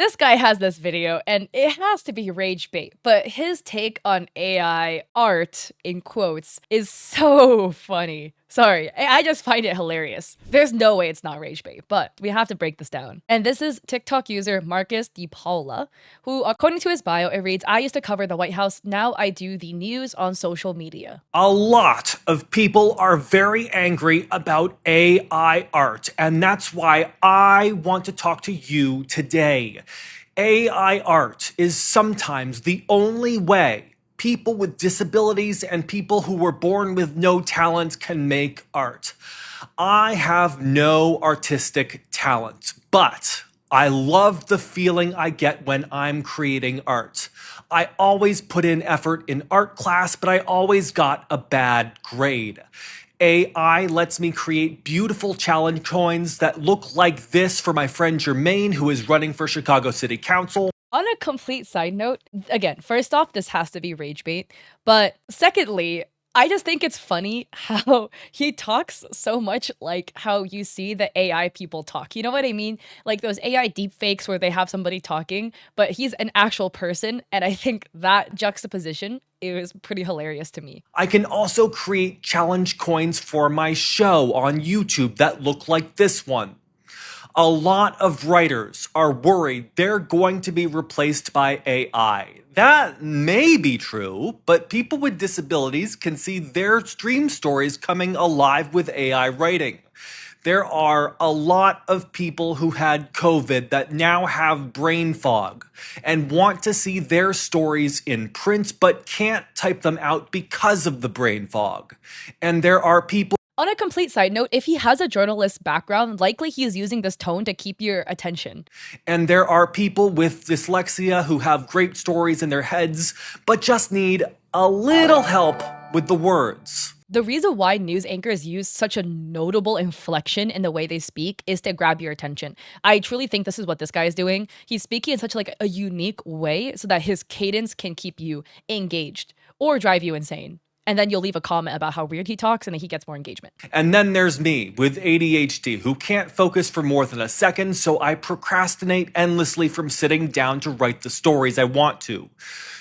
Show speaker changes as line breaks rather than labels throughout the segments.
This guy has this video, and it has to be rage bait, but his take on AI art, in quotes, is so funny. Sorry, I just find it hilarious. There's no way it's not rage bait, but we have to break this down. And this is TikTok user Marcus Di Paula, who, according to his bio, it reads, "I used to cover the White House, now I do the news on social media."
A lot of people are very angry about AI art, and that's why I want to talk to you today. AI art is sometimes the only way people with disabilities and people who were born with no talent can make art. I have no artistic talent, but I love the feeling I get when I'm creating art. I always put in effort in art class, but I always got a bad grade. AI lets me create beautiful challenge coins that look like this for my friend Jermaine, who is running for Chicago City Council.
On a complete side note, again, first off, this has to be rage bait. But secondly, I just think it's funny how he talks so much like how you see the AI people talk. You know what I mean? Like those AI deepfakes where they have somebody talking, but he's an actual person. And I think that juxtaposition is pretty hilarious to me.
I can also create challenge coins for my show on YouTube that look like this one. A lot of writers are worried they're going to be replaced by AI. That may be true, but people with disabilities can see their dream stories coming alive with AI writing. There are a lot of people who had COVID that now have brain fog and want to see their stories in print but can't type them out because of the brain fog. And there are people.
On a complete side note, if he has a journalist background, likely he is using this tone to keep your attention.
And there are people with dyslexia who have great stories in their heads, but just need a little help with the words.
The reason why news anchors use such a notable inflection in the way they speak is to grab your attention. I truly think this is what this guy is doing. He's speaking in such like a unique way so that his cadence can keep you engaged or drive you insane. And then you'll leave a comment about how weird he talks and then he gets more engagement.
And then there's me with ADHD who can't focus for more than a second, so I procrastinate endlessly from sitting down to write the stories I want to.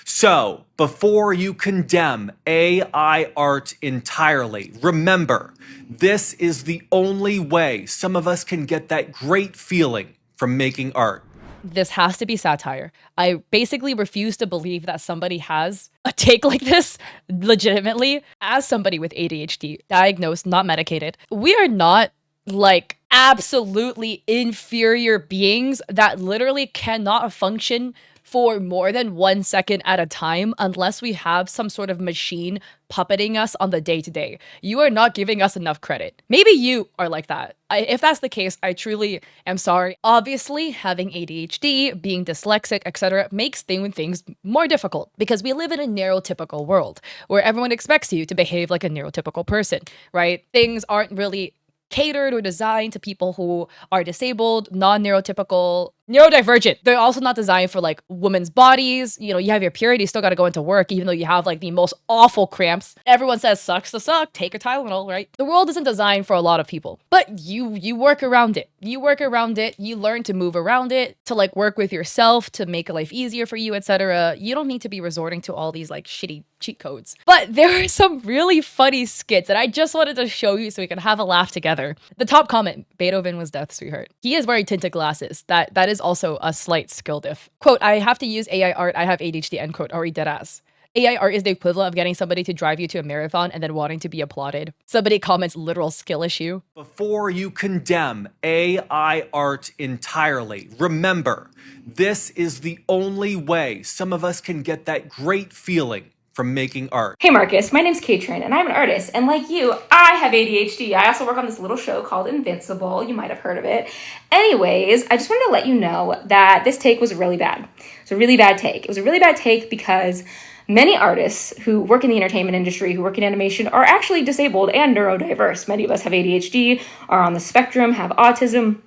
So, before you condemn AI art entirely, remember, this is the only way some of us can get that great feeling from making art.
This has to be satire. I basically refuse to believe that somebody has a take like this legitimately. As somebody with ADHD, diagnosed, not medicated, we are not like absolutely inferior beings that literally cannot function for more than 1 second at a time unless we have some sort of machine puppeting us on the day-to-day. You are not giving us enough credit. Maybe you are like that. If that's the case, I truly am sorry. Obviously, having ADHD, being dyslexic, etc. makes things more difficult because we live in a neurotypical world where everyone expects you to behave like a neurotypical person, right? Things aren't really catered or designed to people who are disabled, non-neurotypical, neurodivergent. They're also not designed for like women's bodies. You know, you have your period, you still got to go into work, even though you have like the most awful cramps. Everyone says sucks to suck, take a Tylenol, right? The world isn't designed for a lot of people, but you work around it. You work around it. You learn to move around it, to like work with yourself, to make life easier for you, etc. You don't need to be resorting to all these like shitty cheat codes. But there are some really funny skits that I just wanted to show you so we can have a laugh together. The top comment, Beethoven was death, sweetheart. He is wearing tinted glasses. That is also a slight skill diff. Quote, I have to use AI art, I have ADHD, end quote, Ari deadass. AI art is the equivalent of getting somebody to drive you to a marathon and then wanting to be applauded. Somebody comments literal skill issue.
Before you condemn AI art entirely, remember, this is the only way some of us can get that great feeling from making art.
Hey Marcus, my name's Katrin and I'm an artist, and like you, I have ADHD. I also work on this little show called Invincible. You might have heard of it. Anyways, I just wanted to let you know that this take was really bad. It's a really bad take. It was a really bad take because many artists who work in the entertainment industry, who work in animation, are actually disabled and neurodiverse. Many of us have ADHD, are on the spectrum, have autism,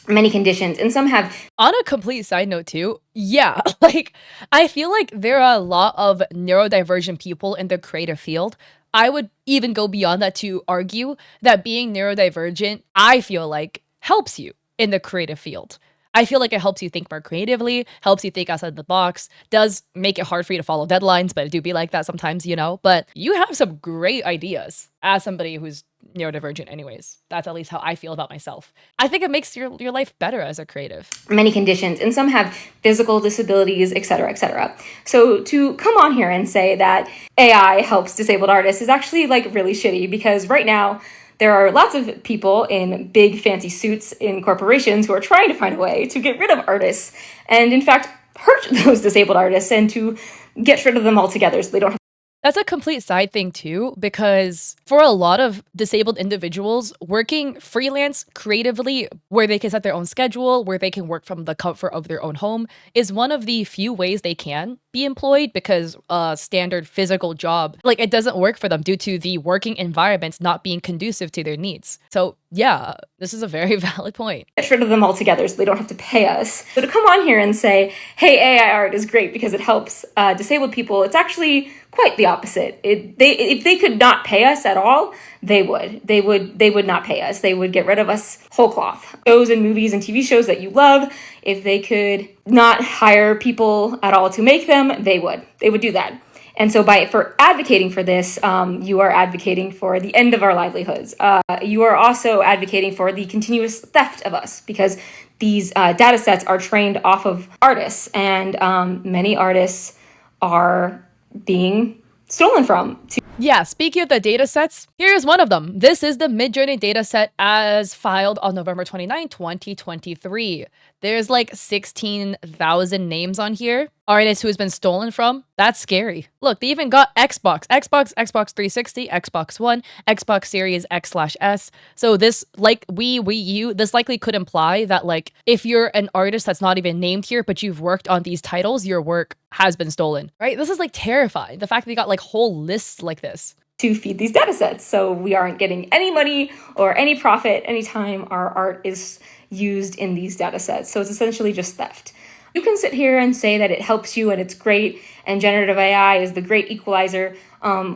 many conditions, and some have.
On a complete side note too, yeah, like I feel like there are a lot of neurodivergent people in the creative field. I would even go beyond that to argue that being neurodivergent, I feel like, helps you in the creative field. I feel like it helps you think more creatively, helps you think outside the box, does make it hard for you to follow deadlines, but it do be like that sometimes, But you have some great ideas as somebody who's neurodivergent anyways. That's at least how I feel about myself. I think it makes your life better as a creative.
Many conditions, and some have physical disabilities, et cetera, et cetera. So to come on here and say that AI helps disabled artists is actually like really shitty, because right now there are lots of people in big fancy suits in corporations who are trying to find a way to get rid of artists and in fact hurt those disabled artists and to get rid of them altogether so they don't have.
That's a complete side thing too, because for a lot of disabled individuals, working freelance creatively, where they can set their own schedule, where they can work from the comfort of their own home, is one of the few ways they can be employed, because a standard physical job, like, it doesn't work for them due to the working environments not being conducive to their needs. So yeah, this is a very valid point.
Get rid of them altogether so they don't have to pay us. So to come on here and say, hey, AI art is great because it helps disabled people, it's actually quite the opposite. If they could not pay us at all, they would. They would not pay us. They would get rid of us whole cloth. Shows and movies and TV shows that you love, if they could not hire people at all to make them, they would. They would do that. And so for advocating for this, you are advocating for the end of our livelihoods. You are also advocating for the continuous theft of us, because these data sets are trained off of artists, and many artists are being stolen from.
Yeah, speaking of the data sets, here's one of them. This is the Midjourney dataset as filed on November 29, 2023. There's like 16,000 names on here. Artists who has been stolen from. That's scary. Look, they even got Xbox, Xbox 360, Xbox One, Xbox Series X/S. So this, like Wii U, this likely could imply that, like, if you're an artist that's not even named here, but you've worked on these titles, your work has been stolen, right? This is like terrifying. The fact that they got like whole lists like this.
To feed these data sets. So we aren't getting any money or any profit anytime our art is used in these data sets. So it's essentially just theft. You can sit here and say that it helps you and it's great and generative AI is the great equalizer,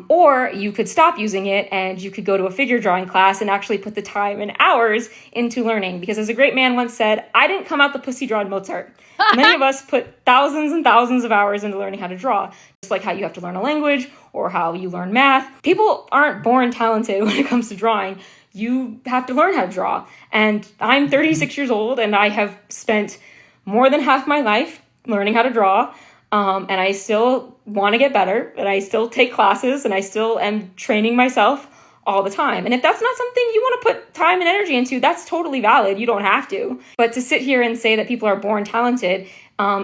or you could stop using it and you could go to a figure drawing class and actually put the time and hours into learning. Because as a great man once said, I didn't come out the pussy drawing Mozart. Many of us put thousands and thousands of hours into learning how to draw, just like how you have to learn a language or how you learn math. People aren't born talented when it comes to drawing. You have to learn how to draw. And I'm 36 years old and I have spent more than half my life learning how to draw. And I still want to get better, and I still take classes, and I still am training myself all the time. And if that's not something you want to put time and energy into, that's totally valid. You don't have to. But to sit here and say that people are born talented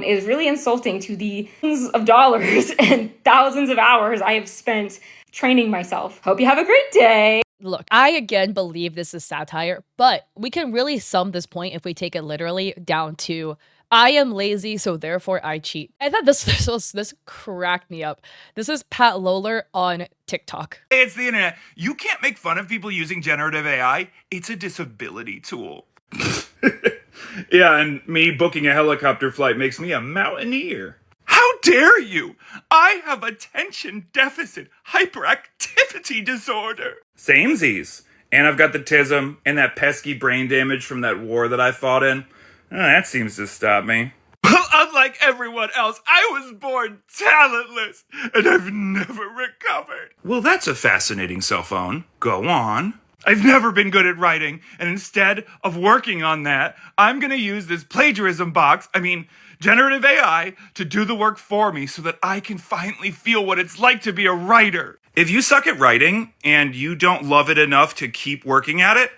is really insulting to the thousands of dollars and thousands of hours I have spent training myself. Hope you have a great day.
Look, I again believe this is satire, but we can really sum this point, if we take it literally, down to I am lazy, so therefore I cheat. I thought this cracked me up. This is Pat Lowler on TikTok.
Hey, it's the internet. You can't make fun of people using generative AI. It's a disability tool. Yeah, and me booking a helicopter flight makes me a mountaineer. How dare you? I have attention deficit hyperactivity disorder. Samesies. And I've got the tism and that pesky brain damage from that war that I fought in. Oh, that seems to stop me. Well, unlike everyone else, I was born talentless, and I've never recovered. Well, that's a fascinating cell phone. Go on. I've never been good at writing, and instead of working on that, I'm gonna use this generative AI, to do the work for me so that I can finally feel what it's like to be a writer. If you suck at writing, and you don't love it enough to keep working at it,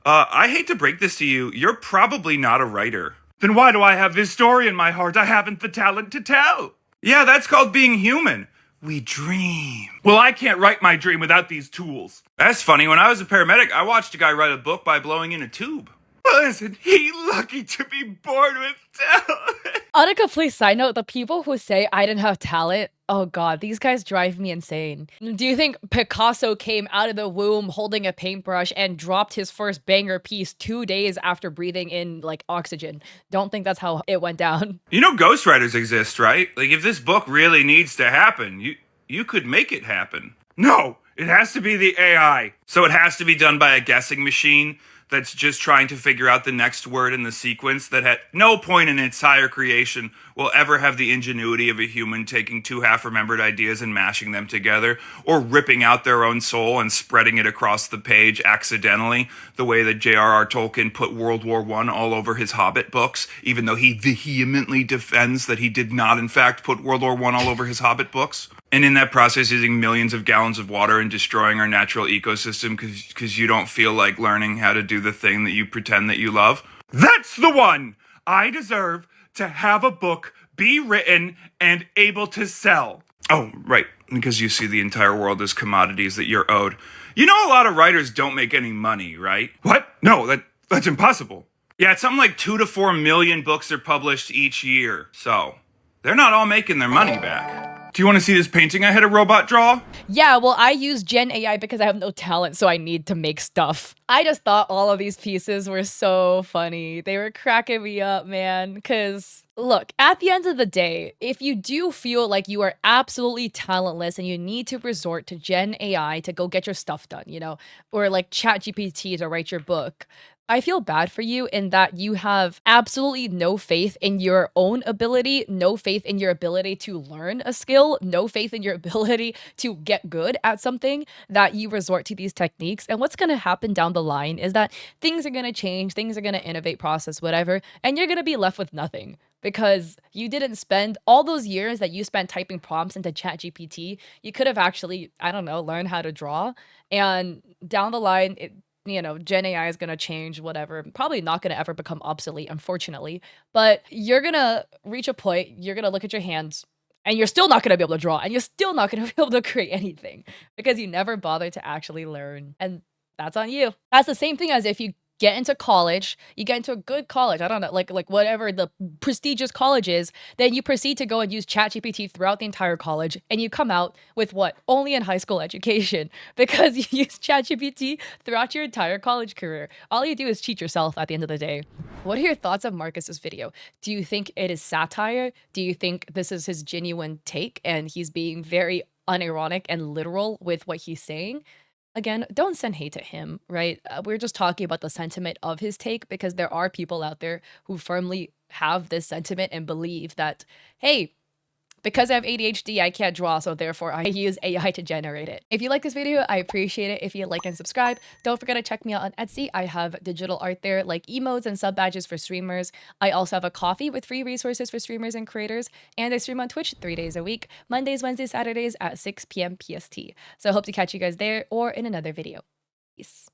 I hate to break this to you, you're probably not a writer. Then why do I have this story in my heart I haven't the talent to tell? Yeah, that's called being human. We dream. Well, I can't write my dream without these tools. That's funny. When I was a paramedic, I watched a guy write a book by blowing in a tube. Well, isn't he lucky to be born with talent?
On a complete side note, the people who say I didn't have talent, oh god, these guys drive me insane. Do you think Picasso came out of the womb holding a paintbrush and dropped his first banger piece 2 days after breathing in, like, oxygen? Don't think that's how it went down.
You know ghostwriters exist, right? Like, if this book really needs to happen, you could make it happen. No, it has to be the AI. So it has to be done by a guessing machine that's just trying to figure out the next word in the sequence that at no point in its entire creation will ever have the ingenuity of a human taking two half-remembered ideas and mashing them together, or ripping out their own soul and spreading it across the page accidentally, the way that J.R.R. Tolkien put World War I all over his Hobbit books, even though he vehemently defends that he did not, in fact, put World War I all over his Hobbit books. And in that process, using millions of gallons of water and destroying our natural ecosystem because you don't feel like learning how to do the thing that you pretend that you love. That's the one! I deserve to have a book be written and able to sell. Oh, right, because you see the entire world as commodities that you're owed. You know a lot of writers don't make any money, right? What? No, that's impossible. Yeah, it's something like 2 to 4 million books are published each year, so they're not all making their money back. Do you want to see this painting I had a robot draw?
Yeah, well, I use Gen AI because I have no talent, so I need to make stuff. I just thought all of these pieces were so funny. They were cracking me up, man, because look, at the end of the day, if you do feel like you are absolutely talentless and you need to resort to Gen AI to go get your stuff done, you know, or like ChatGPT to write your book, I feel bad for you in that you have absolutely no faith in your own ability, no faith in your ability to learn a skill, no faith in your ability to get good at something, that you resort to these techniques. And what's going to happen down the line is that things are going to change, things are going to innovate, process, whatever, and you're going to be left with nothing. Because you didn't spend all those years that you spent typing prompts into ChatGPT, you could have actually, I don't know, learned how to draw. And down the line, Gen AI is going to change, whatever. Probably not going to ever become obsolete, unfortunately. But you're going to reach a point, you're going to look at your hands, and you're still not going to be able to draw, and you're still not going to be able to create anything because you never bothered to actually learn. And that's on you. That's the same thing as if you get into college, you get into a good college, I don't know, like whatever the prestigious college is, then you proceed to go and use ChatGPT throughout the entire college, and you come out with what? Only in high school education, because you use ChatGPT throughout your entire college career. All you do is cheat yourself at the end of the day. What are your thoughts on Marcus's video? Do you think it is satire? Do you think this is his genuine take and he's being very unironic and literal with what he's saying? Again, don't send hate to him, right? We're just talking about the sentiment of his take because there are people out there who firmly have this sentiment and believe that, hey, because I have ADHD, I can't draw, so therefore I use AI to generate it. If you like this video, I appreciate it if you like and subscribe. Don't forget to check me out on Etsy. I have digital art there like emotes and sub badges for streamers. I also have a coffee with free resources for streamers and creators, and I stream on Twitch 3 days a week, Mondays, Wednesdays, Saturdays at 6 p.m. PST. So I hope to catch you guys there or in another video. Peace.